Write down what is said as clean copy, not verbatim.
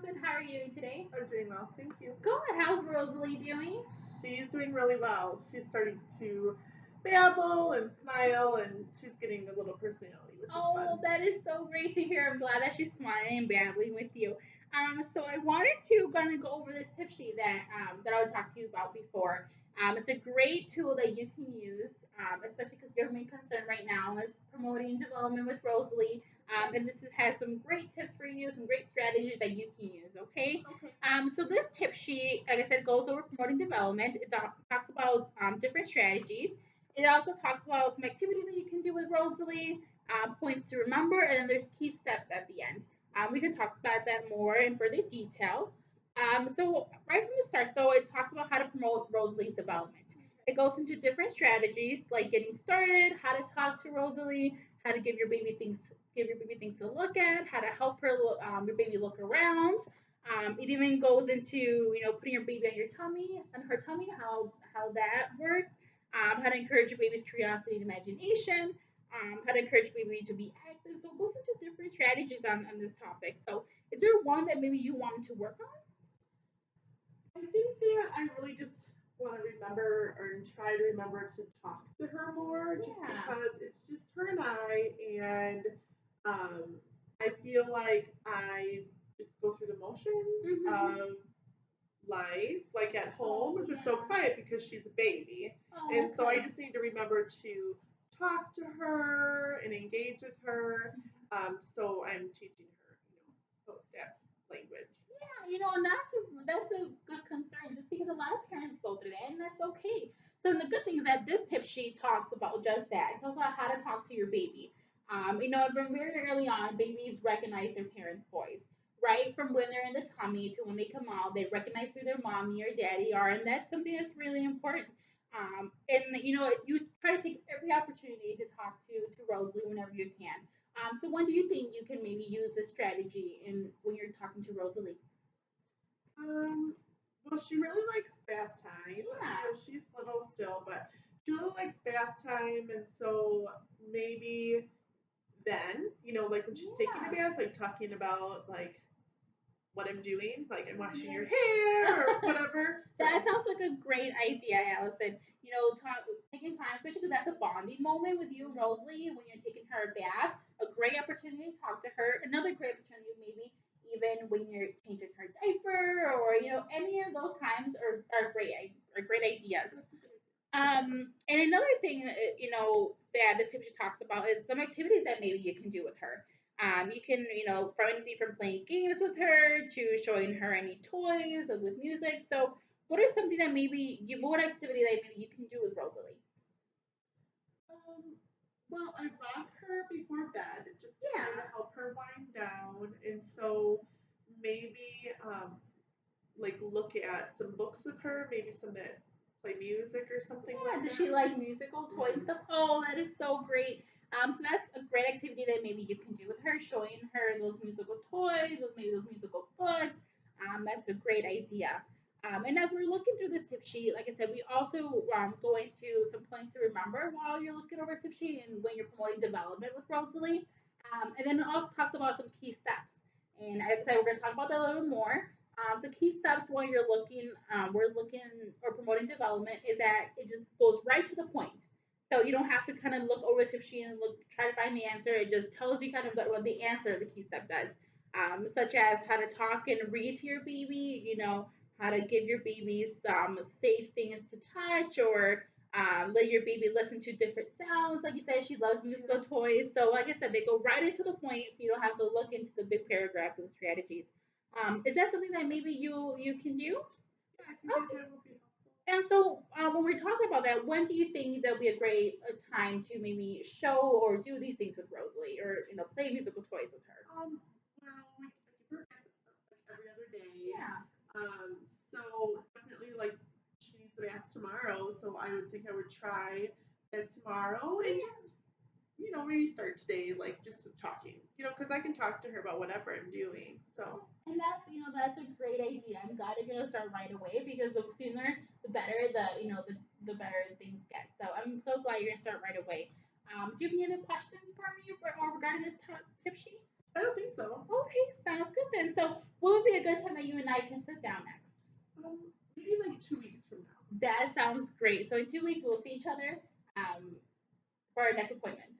Allison. How are you doing today? I'm doing well, thank you. Good. How's Rosalie doing? She's doing really well. She's starting to babble and smile, and she's getting a little personality, which is Oh, fun. that is so great to hear. I'm glad that she's smiling and babbling with you. So I wanted to kind of go over this tip sheet that I would talk to you about before. It's a great tool that you can use, especially because your main concern right now is promoting development with Rosalie. And has some great tips for you, some great strategies that you can use. Okay. Okay. So this tip sheet, like I said, goes over promoting development. It talks about different strategies. It also talks about some activities that you can do with Rosalie, points to remember, and then there's key steps at the end. We can talk about that more in further detail. So right from the start, though, it talks about how to promote Rosalie's development. It goes into different strategies like getting started, how to talk to Rosalie, how to give your baby things to look at, how to help your baby look around. It even goes into putting your baby on her tummy, how that works. How to encourage your baby's curiosity and imagination, how to encourage baby to be active. So it goes into different strategies on this topic. So is there one that maybe you wanted to work on? I think that I really just want to remember or try to remember to talk to her more, just Yeah. because it's just her and I, and um, I feel like I just go through the motions Mm-hmm. of life, like at Oh, home, because it's so yeah. quiet because she's a baby. Oh, And so I okay. just need to remember to talk to her and engage with her. So I'm teaching her, that language. Yeah, and that's a good concern just because a lot of parents go through that and that's okay. So the good thing is that this tip sheet talks about just that. It talks about how to talk to your baby. From very early on, babies recognize their parents' voice. Right from when they're in the tummy to when they come out, they recognize who their mommy or daddy are, and that's something that's really important. And you try to take every opportunity to talk to Rosalie whenever you can. So when do you think you can maybe use this strategy in when you're talking to Rosalie? Um, well, she really likes bath time. Yeah. She's little still, but she really likes bath time, and so maybe then, like when she's taking a Yeah. bath, like talking about like what I'm doing, like I'm Oh, washing your yeah. hair or whatever. That So sounds like a great idea, Allison. Taking time, especially because that's a bonding moment with you and Rosalie when you're taking her a bath. A great opportunity to talk to her. Another great opportunity, maybe even when you're changing her diaper or any of those times are great ideas. that's a good idea. And another thing, that this picture talks about is some activities that maybe you can do with her. You can, from anything from playing games with her to showing her any toys with music. So, what are something that what activity that maybe you can do with Rosalie? Um, well, I rock her before bed just to kind of Yeah. help her wind down, and so maybe like look at some books with her, maybe some that play music or something Yeah. like Does she that. like musical toy Mhm. stuff? Oh, that is so great. So that's a great activity that maybe you can do with her, showing her those musical toys, those musical books. That's a great idea. And as we're looking through this tip sheet, like I said, we also go into some points to remember while you're looking over tip sheet and when you're promoting development with Rosalie. And then it also talks about some key steps. And like I said, we're going to talk about that a little bit more. So key steps when we're looking or promoting development is that it just goes right to the point. So you don't have to kind of look over the tip sheet and try to find the answer. It just tells you kind of what the answer the key step does, such as how to talk and read to your baby. How to give your baby some safe things to touch or let your baby listen to different sounds. Like you said, she loves musical Yeah, toys. So, like I said, they go right into the point, so you don't have to look into the big paragraphs and strategies. Is that something that maybe you can do? yeah, I think that will be helpful. And so, when we're talking about that, when do you think there'll be a great time to maybe show or do these things with Rosalie, or play musical toys with her? Well, like I give her bath like every other day. Yeah. So definitely like she needs a bath tomorrow, so I would think I would try that tomorrow and just maybe start today like just with talking, because I can talk to her about whatever I'm doing. So And that's a great idea. I'm glad you're gonna start right away because the sooner the better the better things get. So I'm so glad you're gonna start right away. Do you have any other questions for me or regarding this tip sheet? I don't think so. Okay, sounds good then. So, what would be a good time that you and I can sit down next? Maybe like 2 weeks from now. That sounds great. So, in 2 weeks, we'll see each other for our next appointment.